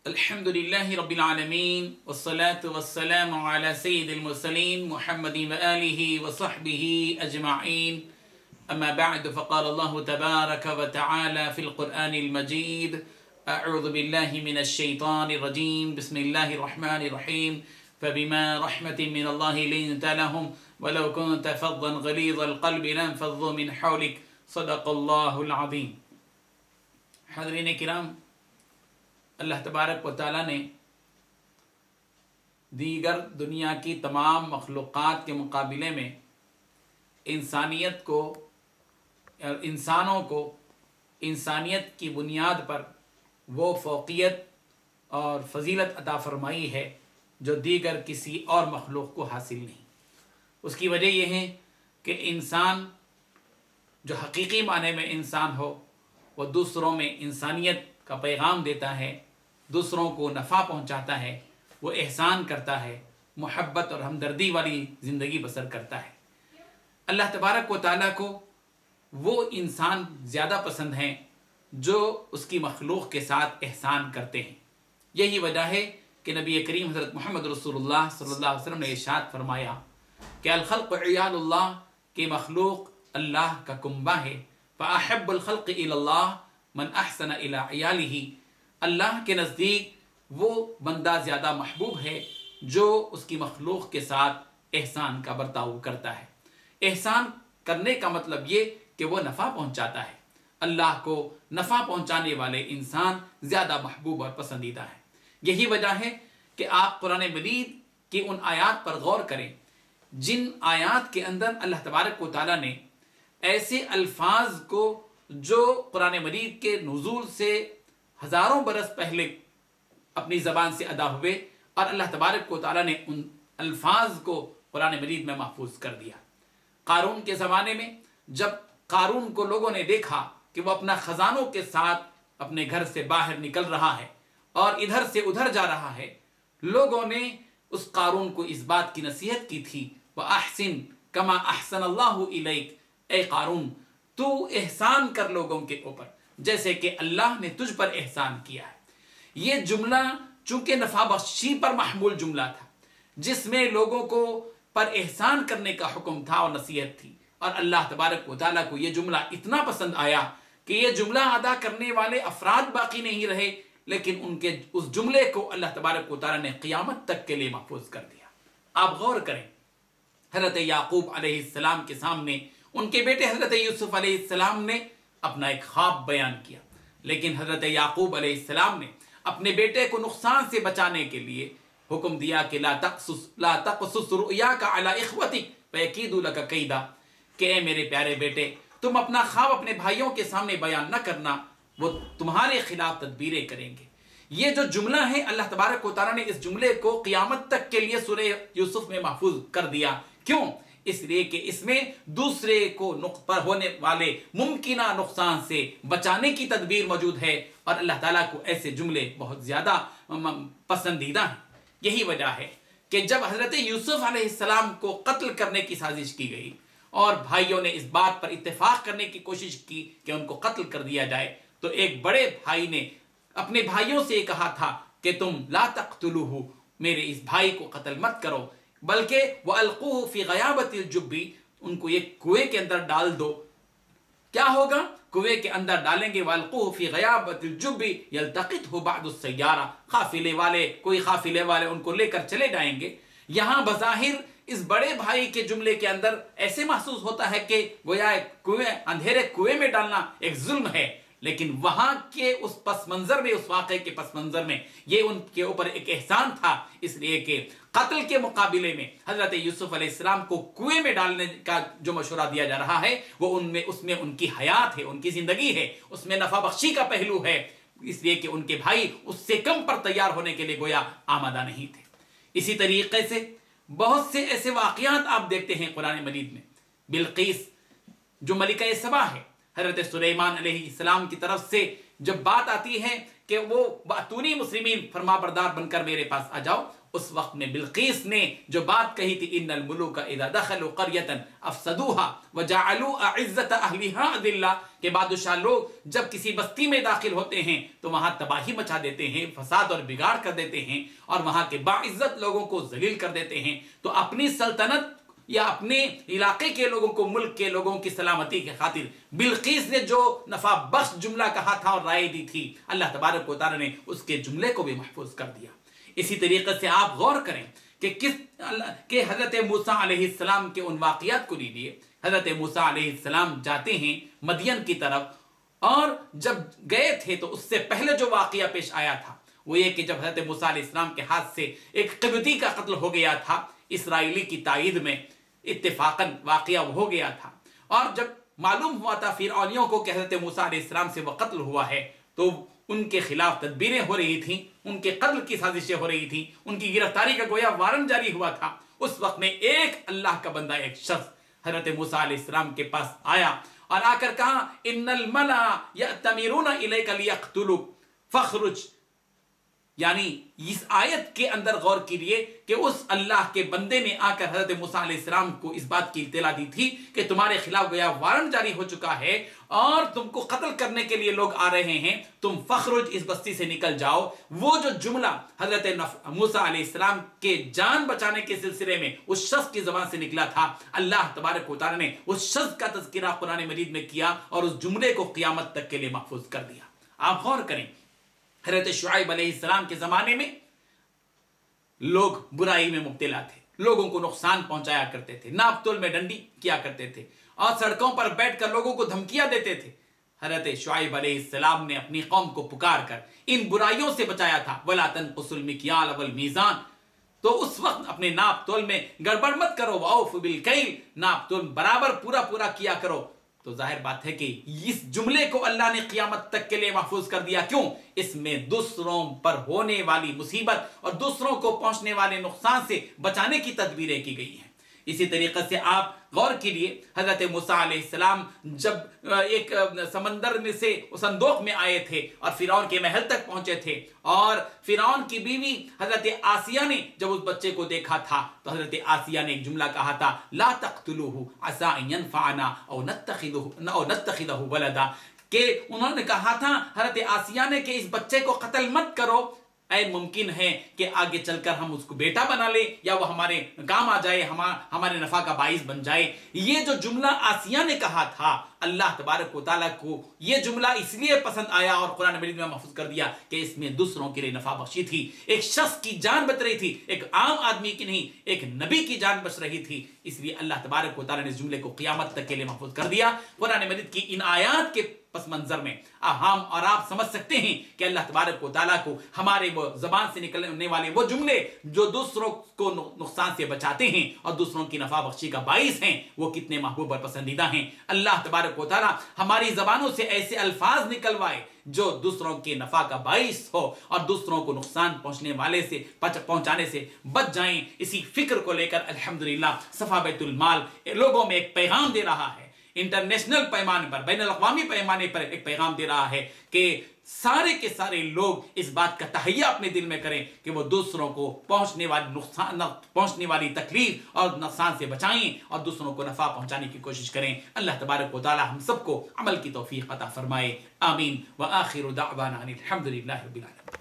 الحمد لله رب العالمين والصلاة والسلام على سيد المرسلين محمد وآله وصحبه أجمعين. أما بعد فقال الله تبارك وتعالى في القرآن المجيد: أعوذ بالله من الشيطان الرجيم بسم الله الرحمن الرحيم فبما رحمة من الله لنت لهم ولو كنت فظا غليظ القلب لانفضوا من حولك صدق الله العظيم. حاضرین کرام، اللہ تبارک و تعالیٰ نے دیگر دنیا کی تمام مخلوقات کے مقابلے میں انسانیت کو اور انسانوں کو انسانیت کی بنیاد پر وہ فوقیت اور فضیلت عطا فرمائی ہے جو دیگر کسی اور مخلوق کو حاصل نہیں. اس کی وجہ یہ ہے کہ انسان جو حقیقی معنی میں انسان ہو وہ دوسروں میں انسانیت کا پیغام دیتا ہے، دوسروں کو نفع پہنچاتا ہے، وہ احسان کرتا ہے، محبت اور ہمدردی والی زندگی بسر کرتا ہے. اللہ تبارک و تعالیٰ کو وہ انسان زیادہ پسند ہیں جو اس کی مخلوق کے ساتھ احسان کرتے ہیں. یہی وجہ ہے کہ نبی کریم حضرت محمد رسول اللہ صلی اللہ علیہ وسلم نے ارشاد فرمایا کہ الخلق عیال اللہ، کہ مخلوق اللہ کا کنبہ ہے. فأحب الخلق إلى الله من أحسن إلى عياله، اللہ کے نزدیک وہ بندہ زیادہ محبوب ہے جو اس کی مخلوق کے ساتھ احسان کا برتاؤ کرتا ہے. احسان کرنے کا مطلب یہ کہ وہ نفع پہنچاتا ہے. اللہ کو نفع پہنچانے والے انسان زیادہ محبوب اور پسندیدہ ہیں. یہی وجہ ہے کہ آپ قرآن مجید کی ان آیات پر غور کریں جن آیات کے اندر اللہ تبارک و تعالیٰ نے ایسے الفاظ کو جو قرآن مجید کے نزول سے ہزاروں برس پہلے اپنی زبان سے ادا ہوئے، اور اللہ تبارک و تعالیٰ نے ان الفاظ کو قرآن مجید میں محفوظ کر دیا. قارون کے زمانے میں جب قارون کو لوگوں نے دیکھا کہ وہ اپنا خزانوں کے ساتھ اپنے گھر سے باہر نکل رہا ہے اور ادھر سے ادھر جا رہا ہے، لوگوں نے اس قارون کو اس بات کی نصیحت کی تھی وَأَحْسِن كَمَا أَحْسَنَ اللَّهُ إِلَيْكَ، اے قارون تو احسان کر لوگوں کے اوپر جیسے کہ اللہ نے تجھ پر احسان کیا ہے. یہ جملہ چونکہ نفع بخشی پر محمول جملہ تھا، جس میں لوگوں کو پر احسان کرنے کا حکم تھا اور نصیحت تھی، اور اللہ تبارک و تعالیٰ کو یہ جملہ اتنا پسند آیا کہ یہ جملہ ادا کرنے والے افراد باقی نہیں رہے، لیکن ان کے اس جملے کو اللہ تبارک و تعالیٰ نے قیامت تک کے لیے محفوظ کر دیا. آپ غور کریں، حضرت یعقوب علیہ السلام کے سامنے ان کے بیٹے حضرت یوسف علیہ السلام نے اپنا ایک خواب بیان کیا، لیکن حضرت یعقوب علیہ السلام نے اپنے بیٹے کو نقصان سے بچانے کے لیے حکم دیا کہ لا تقصص رؤیاک علی اخوتک فیکیدوا لک کیدا، کہ اے میرے پیارے بیٹے تم اپنا خواب اپنے بھائیوں کے سامنے بیان نہ کرنا، وہ تمہارے خلاف تدبیریں کریں گے. یہ جو جملہ ہے اللہ تبارک و تعالیٰ نے اس جملے کو قیامت تک کے لیے سورہ یوسف میں محفوظ کر دیا. کیوں؟ اس لیے کہ اس میں دوسرے کو پر ہونے والے ممکنہ نقصان سے بچانے کی تدبیر موجود ہے، اور اللہ تعالیٰ کو ایسے جملے بہت زیادہ پسندیدہ ہیں. یہی وجہ ہے کہ جب حضرت یوسف علیہ السلام کو قتل کرنے کی سازش کی گئی اور بھائیوں نے اس بات پر اتفاق کرنے کی کوشش کی کہ ان کو قتل کر دیا جائے، تو ایک بڑے بھائی نے اپنے بھائیوں سے کہا تھا کہ تم لا تقتلوہ، میرے اس بھائی کو قتل مت کرو، بلکہ وَأَلْقُوهُ فِي غَيَابَةِ الْجُبِّ، ان کو ایک کنویں کے اندر ڈال دو. کیا ہوگا؟ کنویں کے اندر ڈالیں گے وَأَلْقُوهُ فِي غَيَابَةِ الْجُبِّ يَلْتَقِطْهُ بَعْضُ السَّيَّارَةِ، کوئی قافلے والے ان کو لے کر چلے جائیں گے. یہاں بظاہر اس بڑے بھائی کے جملے کے اندر ایسے محسوس ہوتا ہے کہ گویا اندھیرے کنویں میں ڈالنا ایک ظلم ہے، لیکن وہاں کے اس پس منظر میں، اس واقعے کے پس منظر میں یہ ان کے اوپر ایک احسان تھا، اس لیے کہ قتل کے مقابلے میں حضرت یوسف علیہ السلام کو کنویں میں ڈالنے کا جو مشورہ دیا جا رہا ہے وہ اس میں ان کی حیات ہے، ان کی زندگی ہے، اس میں نفع بخشی کا پہلو ہے، اس لیے کہ ان کے بھائی اس سے کم پر تیار ہونے کے لیے گویا آمادہ نہیں تھے. اسی طریقے سے بہت سے ایسے واقعات آپ دیکھتے ہیں قرآن مجید میں. بلقیس جو ملکہ سبا ہے، حضرت سلیمان علیہ السلام کی طرف سے جب بات آتی ہے کہ وہ باتونی مسلمین فرما بردار بن کر میرے پاس آ جاؤ، اس وقت میں بلقیس نے جو بات کہی تھی ان الملوک اذا دخلوا قریۃ افسدوها وجعلوا اعزۃ اہلها اذلہ، کہ بادشاہ لوگ جب کسی بستی میں داخل ہوتے ہیں تو وہاں تباہی مچا دیتے ہیں، فساد اور بگاڑ کر دیتے ہیں، اور وہاں کے باعزت لوگوں کو ذلیل کر دیتے ہیں۔ تو اپنی سلطنت یا اپنے علاقے کے لوگوں کو، ملک کے لوگوں کی سلامتی کے خاطر بلقیس نے جو نفع بخش جملہ کہا تھا اور رائے دی تھی، اللہ تبارک و تعالی نے اس کے جملے کو بھی محفوظ کر دیا۔ اسی طریقے سے آپ غور کریں کہ حضرت موسیٰ علیہ السلام کے ان واقعات کو لیجیے۔ حضرت موسیٰ علیہ السلام جاتے ہیں مدین کی طرف، اور جب گئے تھے تو اس سے پہلے جو واقعہ پیش آیا تھا وہ یہ کہ جب حضرت موسیٰ علیہ السلام کے ہاتھ سے ایک قبطی کا قتل ہو گیا تھا، اسرائیلی کی تائید میں اتفاقاً واقعہ ہو گیا تھا، اور جب معلوم ہوا تھا فرعونیوں کو کہ حضرت موسیٰ علیہ السلام سے وہ قتل ہوا ہے، تو ان کے خلاف تدبیریں ہو رہی تھیں، ان کے قتل کی سازشیں ہو رہی تھیں، ان کی گرفتاری کا گویا وارنٹ جاری ہوا تھا۔ اس وقت میں ایک اللہ کا بندہ، ایک شخص حضرت موسیٰ علیہ السلام کے پاس آیا اور آ کر کہا ان الملا یأتمرون الیک لیقتلوک فاخرج، یعنی اس آیت کے اندر غور کیجیے کہ اس اللہ کے بندے نے آ کر حضرت موسیٰ علیہ السلام کو اس بات کی اطلاع دی تھی کہ تمہارے خلاف گویا وارنٹ جاری ہو چکا ہے اور تم کو قتل کرنے کے لیے لوگ آ رہے ہیں، تم فخرج، اس بستی سے نکل جاؤ۔ وہ جو جملہ حضرت موسیٰ علیہ السلام کے جان بچانے کے سلسلے میں اس شخص کی زبان سے نکلا تھا، اللہ تبارک و تعالی نے اس شخص کا تذکرہ قرآن مجید میں کیا اور اس جملے کو قیامت تک کے لیے محفوظ کر دیا۔ آپ غور کریں، حضرت شعیب علیہ السلام کے زمانے میں لوگ برائی میں مبتلا تھے، لوگوں کو نقصان پہنچایا کرتے تھے، ناپ تول میں ڈنڈی کیا کرتے تھے، اور سڑکوں پر بیٹھ کر لوگوں کو دھمکیاں دیتے تھے۔ حضرت شعیب علیہ السلام نے اپنی قوم کو پکار کر ان برائیوں سے بچایا تھا۔ وَلَا تَنْقُصُوا الْمِكْيَالَ وَالْمِيزَانَ، تو اس وقت اپنے ناپ تول میں گڑبڑ مت کرو، وَأَوْفُوا بِالْكَيْلِ، ناپ تول برابر پورا کیا کرو۔ تو ظاہر بات ہے کہ اس جملے کو اللہ نے قیامت تک کے لیے محفوظ کر دیا۔ کیوں؟ اس میں دوسروں پر ہونے والی مصیبت اور دوسروں کو پہنچنے والے نقصان سے بچانے کی تدبیریں کی گئی ہیں۔ اسی طریقے سے آپ غور کیجیے، حضرت موسیٰ علیہ السلام جب ایک سمندر میں سے صندوق میں آئے تھے اور فرعون کے محل تک پہنچے تھے، اور فرعون کی بیوی حضرت آسیہ نے جب اس بچے کو دیکھا تھا تو حضرت آسیہ نے ایک جملہ کہا تھا لا تقتلوه عسى ان ينفعنا او نتخذه ولدا، کہ انہوں نے کہا تھا حضرت آسیہ نے کہ اس بچے کو قتل مت کرو، اے ممکن ہے کہ آگے چل کر ہم اس کو بیٹا بنا لیں یا وہ ہمارے کام آ جائے، ہمارے نفع کا باعث بن جائے۔ یہ جو جملہ آسیہ نے کہا تھا، اللہ تبارک و تعالیٰ کو یہ جملہ اس لیے پسند آیا اور قرآن مجید میں محفوظ کر دیا کہ اس میں دوسروں کے لیے نفع بخشی تھی، ایک شخص کی جان بچ رہی تھی، ایک عام آدمی کی نہیں، ایک نبی کی جان بچ رہی تھی۔ اس لیے اللہ تبارک و تعالیٰ نے اس جملے کو قیامت تک کے لیے محفوظ کر دیا۔ قرآن مجید کی ان آیات کے پس منظر میں ہم اور آپ سمجھ سکتے ہیں کہ اللہ تبارک و تعالیٰ کو ہمارے وہ زبان سے نکلنے والے وہ جملے جو دوسروں کو نقصان سے بچاتے ہیں اور دوسروں کی نفع بخشی کا باعث ہیں، وہ کتنے محبوب اور پسندیدہ ہیں۔ اللہ تبارک و تعالیٰ ہماری زبانوں سے ایسے الفاظ نکلوائے جو دوسروں کے نفع کا باعث ہو اور دوسروں کو نقصان پہنچانے سے بچ جائیں۔ اسی فکر کو لے کر الحمدللہ صفا بیت المال لوگوں میں ایک پیغام دے رہا ہے، انٹرنیشنل پیمانے پر، بین الاقوامی پیمانے پر ایک پیغام دے رہا ہے کہ سارے کے سارے لوگ اس بات کا تہیہ اپنے دل میں کریں کہ وہ دوسروں کو پہنچنے والی تکلیف اور نقصان سے بچائیں اور دوسروں کو نفع پہنچانے کی کوشش کریں۔ اللہ تبارک و تعالی ہم سب کو عمل کی توفیق عطا فرمائے، آمین۔ وآخر دعوانا الحمدللہ رب العالمین۔